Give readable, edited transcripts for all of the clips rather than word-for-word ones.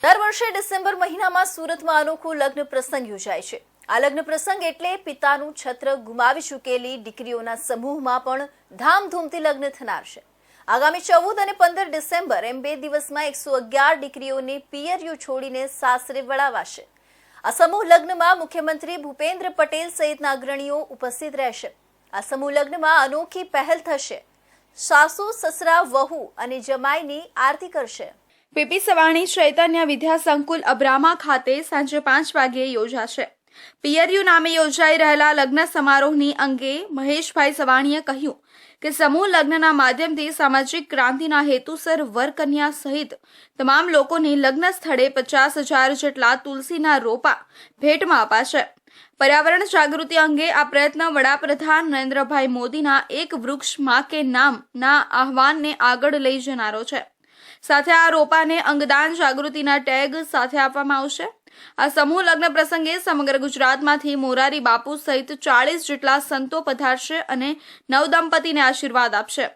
દર વર્ષે ડિસેમ્બર મહિનામાં સુરતમાં અનોખો લગ્ન પ્રસંગ યોજાય છે। આ લગ્ન પ્રસંગ એટલે પિતાનું છત્ર ગુમાવી ચૂકેલી દીકરીઓના સમૂહમાં પણ ધામધૂમથી લગ્ન થનાર છે। આગામી 14 અને 15 ડિસેમ્બર એમ 2 દિવસમાં 111 દીકરીઓને પિયરિયું છોડીને સાસરે વળાવાશે। આ સમૂહ લગ્નમાં મુખ્યમંત્રી ભૂપેન્દ્ર પટેલ સહિતના અગ્રણીઓ ઉપસ્થિત રહેશે। આ સમૂહ લગ્નમાં અનોખી પહેલ થશે। સાસુ સસરા વહુ અને જમાઈની આરતી કરશે। પીપી સવાણી ચૈતન્ય વિદ્યા સંકુલ અબ્રામા ખાતે સાંજે 5 વાગ્યે યોજાશે। પિયરિયું નામે યોજાઈ રહેલા લગ્ન સમારોહની અંગે મહેશભાઈ સવાણીએ કહ્યું કે સમૂહ લગ્નના માધ્યમથી સામાજિક ક્રાંતિના હેતુસર વરકન્યા સહિત તમામ લોકોને લગ્ન સ્થળે 50,000 જેટલા તુલસીના રોપા ભેટમાં અપાશે। पर्यावरण जागृति अंगे आ प्रयत्न वडाप्रधान नरेन्द्रभाई मोदीना एक वृक्ष मां के नाम ना आह्वान ने आगळ लई जनारो छे। साथे आ रोपाने अंगदान जागृतिना टेग साथे आपवामां आवशे। आ समूह लग्न प्रसंगे समग्र गुजरातमांथी मोरारी बापू सहित 40 जेटला संतो पधारशे अने नवदंपतीने आशीर्वाद आपशे।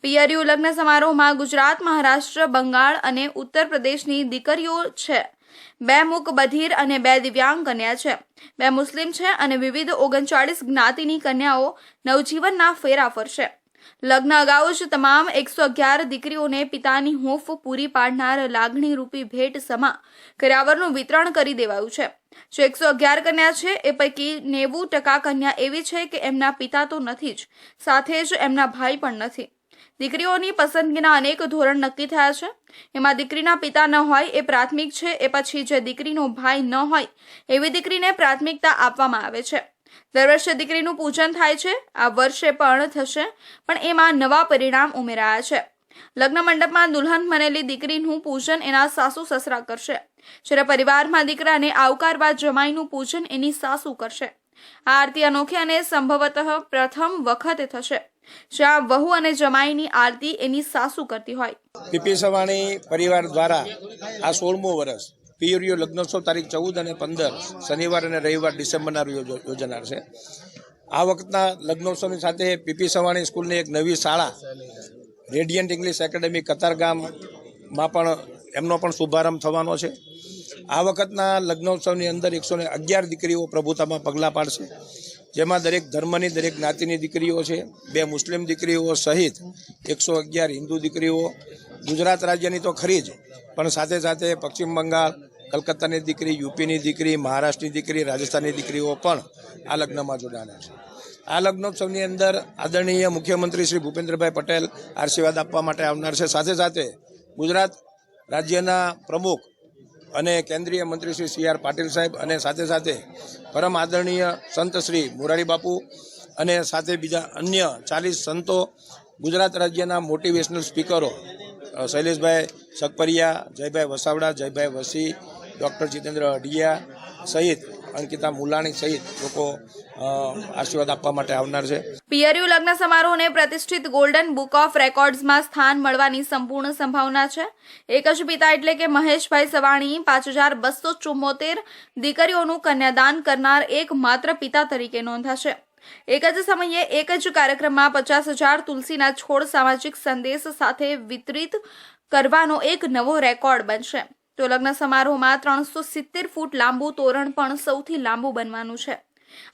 पियरिયું लग्न समारोहमां गुजरात, महाराष्ट्र, बंगाळ अने उत्तर प्रदेशनी दीकरीओ छे। 2 मूक बधीर અને 2 દિવ્યાંગ કન્યા છે। 2 મુસ્લિમ છે અને વિવિધ 39 જ્ઞાતિની કન્યાઓ નવજીવનના ફેરા ફરશે। લગ્ન અગાઉ જ તમામ 111 દીકરીઓને પિતાની હૂંફ પૂરી પાડનાર લાગણીરૂપી ભેટ સમા કરાવરનું વિતરણ કરી દેવાયું છે। જે 111 કન્યા છે એ પૈકી 90% કન્યા એવી છે કે એમના પિતા તો નથી જ, સાથે જ એમના ભાઈ પણ નથી। દીકરીઓની પસંદગીના અનેક ધોરણ નક્કી થયા છે। એમાં દીકરીના પિતા ન હોય એ પ્રાથમિક છે, એ પછી જે દીકરીનો ભાઈ ન હોય એવી દીકરીને પ્રાથમિકતા આપવામાં આવે છે। દર વર્ષે દીકરીનું પૂજન થાય છે। આ વર્ષે પણ થશે, પણ એમાં નવા પરિણામ ઉમેરાયા છે। લગ્ન મંડપમાં દુલ્હન બનેલી દીકરીનું પૂજન એના સાસુ સસરા કરશે, જ્યારે પરિવારમાં દીકરાને આવકારવા જમાઈનું પૂજન એની સાસુ કરશે। આ આરતી અનોખી અને સંભવતઃ પ્રથમ વખતે થશે, જ્યાં વહુ અને જમાઈની આરતી એની સાસુ કરતી હોય। પીપી સવાણી પરિવાર દ્વારા આ 16મું વર્ષ પિયરિયું લગ્નોત્સવ તારીખ 14 અને 15 શનિવાર અને રવિવાર ડિસેમ્બરના યોજાનાર છે। આ વખતના લગ્નોત્સવની સાથે પીપી સવાણી સ્કૂલની એક નવી શાળા રેડિયન્ટ ઇંગ્લિશ એકેડેમી કતારગામમાં પણ એમનો પણ શુભારંભ થવાનો છે। આ વખતના લગ્નોત્સવની અંદર 111 દીકરીઓ પ્રભુતામાં પગલાં પાડશે, જેમાં દરેક ધર્મની, દરેક જ્ઞાતિની દીકરીઓ છે। 2 મુસ્લિમ દીકરીઓ સહિત 111 હિન્દુ દીકરીઓ, ગુજરાત રાજ્યની તો ખરી જ, પણ સાથે સાથે પશ્ચિમ બંગાળ, કલકત્તાની દીકરી, યુપીની દીકરી, મહારાષ્ટ્રની દીકરી, રાજસ્થાનની દીકરીઓ પણ આ લગ્નમાં જોડાના છે। આ લગ્નોત્સવની અંદર આદરણીય મુખ્યમંત્રી શ્રી ભૂપેન્દ્રભાઈ પટેલ આશીર્વાદ આપવા માટે આવનાર છે। સાથે સાથે ગુજરાત રાજ્યના પ્રમુખ અને કેન્દ્રીય મંત્રી શ્રી સી આર પાટીલ સાહેબ અને સાથે સાથે પરમ આદરણીય સંત શ્રી મોરારી બાપુ અને સાથે બીજા અન્ય 40 સંતો, ગુજરાત રાજ્યના મોટિવેશનલ સ્પીકરો શૈલેષભાઈ સકપરિયા, જયભાઈ વસાવડા, જયભાઈ વસી, ડૉક્ટર જીતેન્દ્ર અઢિયા સહિત અંકિતા મુલાણી સહિત લોકો આશીર્વાદ આપવા માટે આવનાર છે। પિયરિયું લગ્ન સમારોહને પ્રતિષ્ઠિત ગોલ્ડન બુક ઓફ રેકોર્ડ્સમાં સ્થાન મળવાની સંપૂર્ણ સંભાવના છે। એક જ પિતા એટલે કે મહેશભાઈ સવાણી 5274 દીકરીઓનું કન્યાદાન કરનાર એકમાત્ર પિતા તરીકે નોંધાશે। એક જ સમયે એક જ કાર્યક્રમમાં 50,000 તુલસીના છોડ સામાજિક સંદેશ સાથે વિતરિત કરવાનો એક નવો રેકોર્ડ બનશે। તો લગ્ન સમારોહમાં 370 ફૂટ લાંબુ તોરણ પણ સૌથી લાંબુ બનવાનું છે।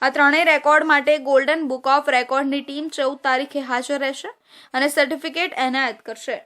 આ ત્રણેય રેકોર્ડ માટે ગોલ્ડન બુક ઓફ રેકોર્ડની ટીમ 14 તારીખે હાજર રહેશે અને સર્ટિફિકેટ એનાયત કરશે।